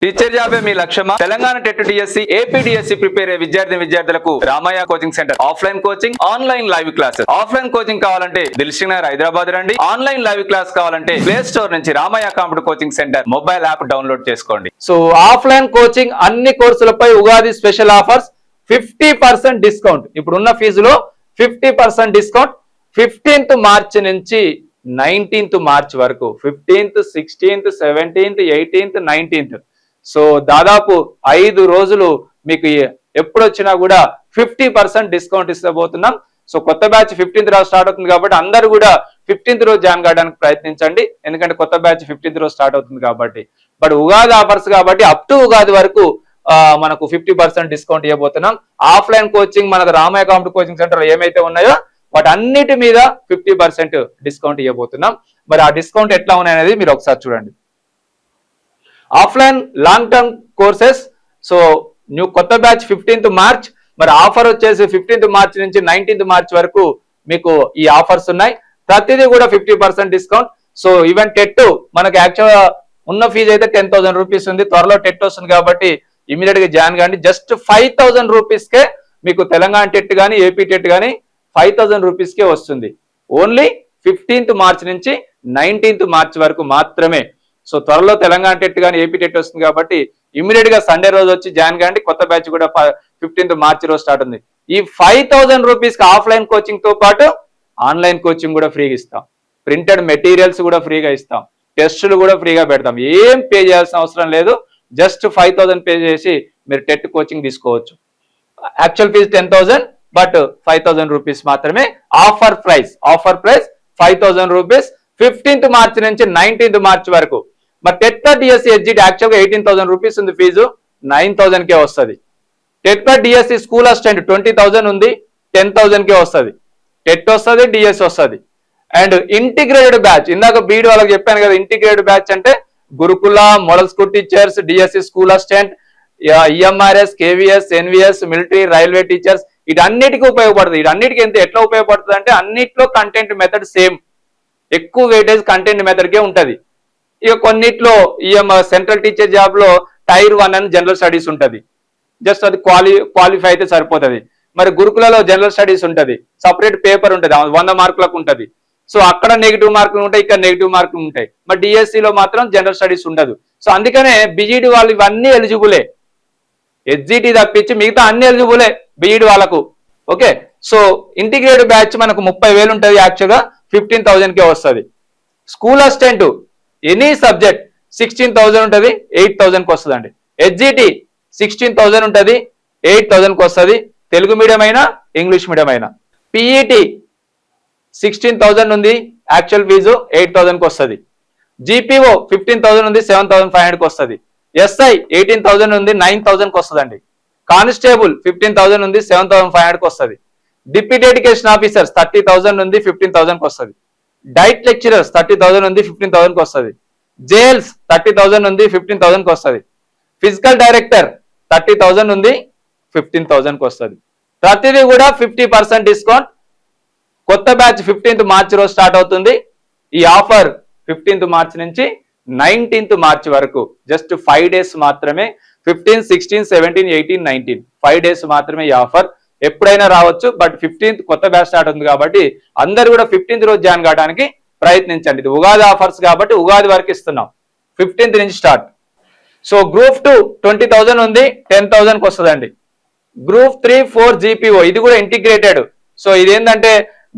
Teacher జాబే మీ లక్ష్యమా? Telangana TET DSC, AP DSC prepare అయ్యే విద్యార్థులకు Ramaiah coaching centre offline coaching, online live classes. Offline coaching కావాలంటే దిల్సుఖ్ నగర్ హైదరాబాద్ రండి. ఆన్లైన్ లైవ్ క్లాస్ కావాలంటే ప్లే స్టోర్ నుంచి Ramaiah computer coaching centre mobile app download చేసుకోండి. సో ఆఫ్లైన్ కోచింగ్ అన్ని కోర్సులపై ఉగాది స్పెషల్ ఆఫర్స్, 50% డిస్కౌంట్. ఇప్పుడున్న ఫీజులో 50% డిస్కౌంట్ 15th మార్చ్ నుంచి 19th మార్చ్ వరకు. 15th, 16th, 17th, 18th, 19th. So దాదాపు 5 రోజులు మీకు ఎప్పుడు వచ్చినా కూడా 50% డిస్కౌంట్ ఇస్తబోతున్నాం. సో కొత్త బ్యాచ్ 15th రోజు స్టార్ట్ అవుతుంది కాబట్టి అందరూ కూడా 15th రోజు జాయిన్ కావడానికి ప్రయత్నించండి. ఎందుకంటే కొత్త బ్యాచ్ 15th రోజు స్టార్ట్ అవుతుంది కాబట్టి. బట్ ఉగాది ఆఫర్స్ కాబట్టి అప్ టు ఉగాది వరకు మనకు 50% డిస్కౌంట్ ఇవ్వబోతున్నాం. ఆఫ్లైన్ కోచింగ్ మనకు రామయ్య కంప్యూటర్ కోచింగ్ సెంటర్ ఏమైతే ఉన్నాయో వాటి అన్నిటి మీద 50% డిస్కౌంట్ ఇవ్వబోతున్నాం. మరి ఆ డిస్కౌంట్ ఎట్లా ఉన్నాయనేది మీరు ఒకసారి చూడండి. Offline long term courses, so new కొత్త బ్యాచ్ 15th మార్చ్, మరి ఆఫర్ వచ్చేసి 15th మార్చ్ నుంచి 19th మార్చ్ వరకు మీకు ఈ ఆఫర్స్ ఉన్నాయి. ప్రతిదీ కూడా 50% డిస్కౌంట్. సో ఈవెన్ టెట్ మనకి యాక్చువల్గా ఉన్న ఫీజు అయితే 10,000 రూపీస్ ఉంది. త్వరలో టెట్ వస్తుంది కాబట్టి ఇమీడియట్ గా జాయిన్ కాండి. జస్ట్ 5,000 రూపీస్కే మీకు తెలంగాణ టెట్ కానీ ఏపీ టెట్ కానీ 5,000 రూపీస్కే వస్తుంది. ఓన్లీ 15th మార్చ్ నుంచి 19th మార్చ్ వరకు మాత్రమే. సో త్వరలో తెలంగాణ టెట్ కానీ ఏపీ టెట్ వస్తుంది కాబట్టి ఇమీడియట్ గా సండే రోజు వచ్చి జాయిన్ కాండి. కొత్త బ్యాచ్ కూడా 15th మార్చ్ రోజు స్టార్ట్ ఉంది. ఈ 5,000 రూపీస్కి ఆఫ్లైన్ కోచింగ్ తో పాటు ఆన్లైన్ కోచింగ్ కూడా ఫ్రీగా ఇస్తాం. ప్రింటెడ్ మెటీరియల్స్ కూడా ఫ్రీగా ఇస్తాం. టెస్టులు కూడా ఫ్రీగా పెడతాం. ఏం పే చేయాల్సిన అవసరం లేదు. జస్ట్ 5,000 పే చేసి మీరు టెట్ కోచింగ్ తీసుకోవచ్చు. యాక్చువల్ ఫీజు 10,000, బట్ 5,000 రూపీస్ మాత్రమే. Offer price 5,000 rupees 15th March నుంచి 19th మార్చ్ వరకు. మరి టెట్ డిఎస్సి ఎస్జిటి యాక్చువల్గా 18,000 రూపీస్ ఉంది ఫీజు, 9,000కే వస్తుంది. టెట్ డిఎస్సి స్కూల్ అసిస్టెంట్ 20,000 ఉంది, 10,000కే వస్తుంది. టెట్ వస్తుంది, డిఎస్సి వస్తుంది. అండ్ ఇంటిగ్రేటెడ్ బ్యాచ్, ఇందాక బీఈడి వాళ్ళకి చెప్పాను కదా, ఇంటిగ్రేటెడ్ బ్యాచ్ అంటే గురుకుల, model school teachers, DSC school assistant, EMRS, KVS, NVS, military, railway teachers, వీటన్నిటికీ ఉపయోగపడుతుంది. వీటన్నిటికీ ఎట్లా ఉపయోగపడుతుంది అంటే అన్నిట్లో కంటెంట్ మెథడ్ సేమ్, ఎక్కువ వెయిటేజ్ కంటెంట్ మెథడ్కే ఉంటుంది. ఇక కొన్నిట్లో సెంట్రల్ టీచర్ జాబ్ లో టైర్ 1 అని జనరల్ స్టడీస్ ఉంటుంది. జస్ట్ అది క్వాలిఫై అయితే సరిపోతుంది. మరి గురుకులలో జనరల్ స్టడీస్ ఉంటుంది, సపరేట్ పేపర్ ఉంటుంది, 100 మార్కులకు ఉంటుంది. సో అక్కడ నెగిటివ్ మార్కులు ఉంటాయి, ఇక్కడ నెగిటివ్ మార్కులు ఉంటాయి. మరి డిఎస్సిలో మాత్రం జనరల్ స్టడీస్ ఉండదు. సో అందుకనే బీఈడి వాళ్ళు ఇవన్నీ ఎలిజిబులే. ఎస్జిటి తప్పించి మిగతా అన్ని ఎలిజిబులే బీఈడి వాళ్ళకు. ఓకే, సో ఇంటిగ్రేటెడ్ బ్యాచ్ మనకు 30,000 ఉంటుంది. యాక్చువల్గా 15,000కే వస్తుంది. స్కూల్ అసిస్టెంట్ ఎనీ సబ్జెక్ట్ 16,000 ఉంటుంది, 8,000కి వస్తుందండి. ఎస్జిటి 16,000 ఉంటుంది, 8,000కి వస్తుంది. తెలుగు మీడియం అయినా ఇంగ్లీష్ మీడియం అయినా. పిఈటి 16,000 ఉంది, యాక్చువల్ ఫీజు 8,000కి వస్తుంది. జీపీఓ 15,000 ఉంది, 7,500కి వస్తుంది. ఎస్ఐ 18,000 ఉంది, 9,000కి వస్తుందండి. కానిస్టేబుల్ 15,000 ఉంది, 7,500కి వస్తుంది. డిప్యూటీ ఎడ్యుకేషన్ ఆఫీసర్స్ 30,000 ఉంది, 15,000కి వస్తుంది. డైట్ లెక్చరర్స్ 30,000 ఉంది, 15,000కి వస్తుంది. జైల్స్ 30,000 ఉంది, 15,000కి వస్తుంది. ఫిజికల్ డైరెక్టర్ 30,000 ఉంది, 15,000కి వస్తుంది. ప్రతిదీ కూడా 50% డిస్కౌంట్. కొత్త బ్యాచ్ 15th మార్చ్ రోజు స్టార్ట్ అవుతుంది. ఈ ఆఫర్ 15th మార్చ్ నుంచి 19th మార్చ్ వరకు. జస్ట్ 5 డేస్ మాత్రమే. 15, 16, 17, 18, 19 5 డేస్ మాత్రమే ఈ ఆఫర్. ఎప్పుడైనా రావచ్చు, బట్ 15th కొత్త బ్యాచ్ స్టార్ట్ అవుతుంది కాబట్టి అందరూ కూడా 15th రోజు జాయిన్ కావడానికి ప్రయత్నించండి. ఇది ఉగాది ఆఫర్స్ కాబట్టి ఉగాది వరకు ఇస్తున్నాం. 15th నుంచి స్టార్ట్. సో గ్రూప్ 2 20,000 ఉంది, 10,000కి వస్తుందండి. గ్రూప్ 3, 4 జీపీఓ ఇది కూడా ఇంటిగ్రేటెడ్. సో ఇదేంటంటే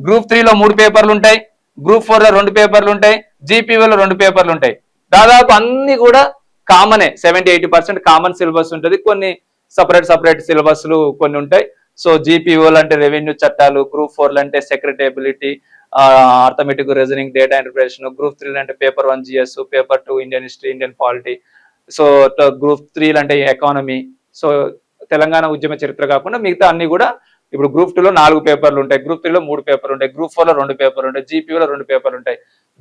గ్రూప్ 3లో 3 పేపర్లు ఉంటాయి, గ్రూప్ 4లో 2 పేపర్లు ఉంటాయి, జీపీఓలో 2 పేపర్లు ఉంటాయి. దాదాపు అన్ని కూడా కామనే, 70-80% కామన్ సిలబస్ ఉంటుంది. కొన్ని సపరేట్ సిలబస్లు కొన్ని ఉంటాయి. సో జీపీఓలు అంటే రెవెన్యూ చట్టాలు, గ్రూప్ 4 అంటే secretarial ability, arithmetic, reasoning, data interpretation, group 3 అంటే paper 1 GS, paper 2 Indian history, Indian polity. So group 3 అంటే ఎకానమీ. సో తెలంగాణ ఉద్యమ చరిత్ర కాకుండా మిగతా అన్ని కూడా ఇప్పుడు గ్రూప్ 2లో 4 పేపర్లు ఉంటాయి, గ్రూప్ 3లో 3 పేపర్లు ఉంటాయి, గ్రూప్ 4లో 2 పేపర్లు ఉంటాయి, జీపీఓలో 2 పేపర్లు ఉంటాయి.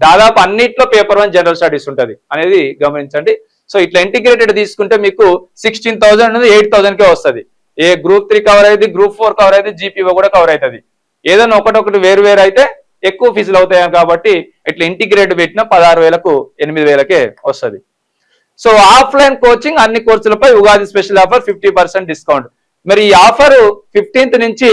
దాదాపు అన్నిట్లో పేపర్ 1 జనరల్ స్టడీస్ ఉంటుంది అనేది గమనించండి. సో ఇట్లా ఇంటిగ్రేటెడ్ తీసుకుంటే మీకు 16,000 అనేది 8,000కే వస్తుంది. ఏ గ్రూప్ 3 కవర్ అయితే, గ్రూప్ 4 కవర్ అయితే, జీపీఓ కూడా కవర్ అవుతుంది. ఏదైనా ఒకటి వేరు అయితే ఎక్కువ ఫీజులు అవుతాయి కాబట్టి ఇట్లా ఇంటిగ్రేట్ పెట్టిన 16,000కు 8,000కే వస్తుంది. సో ఆఫ్లైన్ కోచింగ్ అన్ని కోర్సులపై ఉగాది స్పెషల్ ఆఫర్ 50% డిస్కౌంట్. మరి ఈ ఆఫర్ 15th నుంచి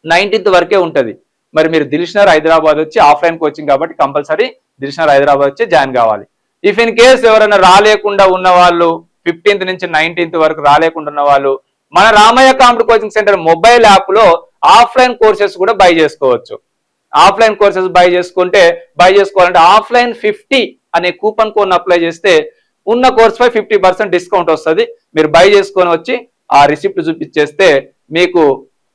19th వరకే ఉంటది. మరి మీరు దిల్షనర్ హైదరాబాద్ వచ్చి ఆఫ్లైన్ కోచింగ్ కాబట్టి కంపల్సరీ దిల్షనర్ హైదరాబాద్ వచ్చి జాయిన్ కావాలి. ఇఫ్ ఇన్ కేస్ ఎవరైనా రాలేకుండా ఉన్న వాళ్ళు 15th నుంచి 19th వరకు రాలేకుండా ఉన్న వాళ్ళు మన Ramayya computer coaching centre mobile app లో ఆఫ్లైన్ కోర్సెస్ కూడా బై చేసుకోవచ్చు. ఆఫ్లైన్ కోర్సెస్ బై చేసుకోవాలంటే ఆఫ్లైన్ 50 అనే కూపన్ కోడ్ అప్లై చేస్తే ఉన్న కోర్స్ పై 50% డిస్కౌంట్ వస్తుంది. మీరు బై చేసుకొని వచ్చి ఆ రిసిప్ట్ చూపించేస్తే మీకు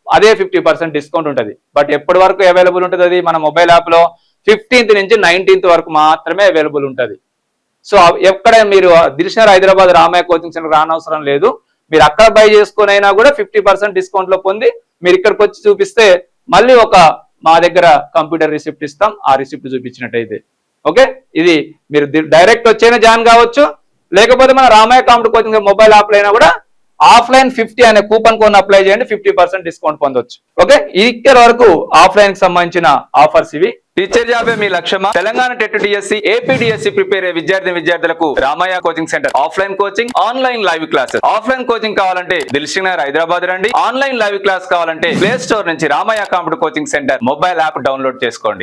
అదే 50% డిస్కౌంట్ ఉంటుంది. బట్ ఎప్పటి వరకు అవైలబుల్ ఉంటుంది అది మన మొబైల్ యాప్ లో 15th నుంచి 19th వరకు మాత్రమే అవైలబుల్ ఉంటుంది. సో ఎక్కడ మీరు దిల్షనర్ హైదరాబాద్ రామయ్య కోచింగ్ సెంటర్ రానవసరం లేదు. మీరు అక్కడ బై చేసుకొని అయినా కూడా 50% డిస్కౌంట్ లో పొంది మీరు ఇక్కడికి వచ్చి చూపిస్తే మళ్ళీ మా దగ్గర కంప్యూటర్ రిసిప్ట్ ఇస్తాం, ఆ రిసిప్ట్ చూపించినట్టయితే. ఓకే, ఇది మీరు డైరెక్ట్ వచ్చైనా జాయిన్ కావచ్చు, లేకపోతే మన Ramayya computer coaching mobile app లో అయినా కూడా ఆఫ్లైన్ 50 అనే కూపన్ కోడ్ అప్లై చేయండి, 50% డిస్కౌంట్ పొందొచ్చు. ఓకే, ఇక్కడ వరకు ఆఫ్లైన్ కి సంబంధించిన ఆఫర్స్ ఇవి. టీచర్ జాబే మీ లక్ష్యమా? Telangana TET DSC, AP DSC prepare అయ్యే విద్యార్థులకు Ramaiah coaching centre offline coaching, online live classes. Offline coaching కావాలంటే దిల్షనర్ హైదరాబాద్ రండి. ఆన్లైన్ లైవ్ క్లాస్ కావాలంటే ప్లే స్టోర్ నుంచి Ramaiah computer coaching centre mobile app download చేసుకోండి.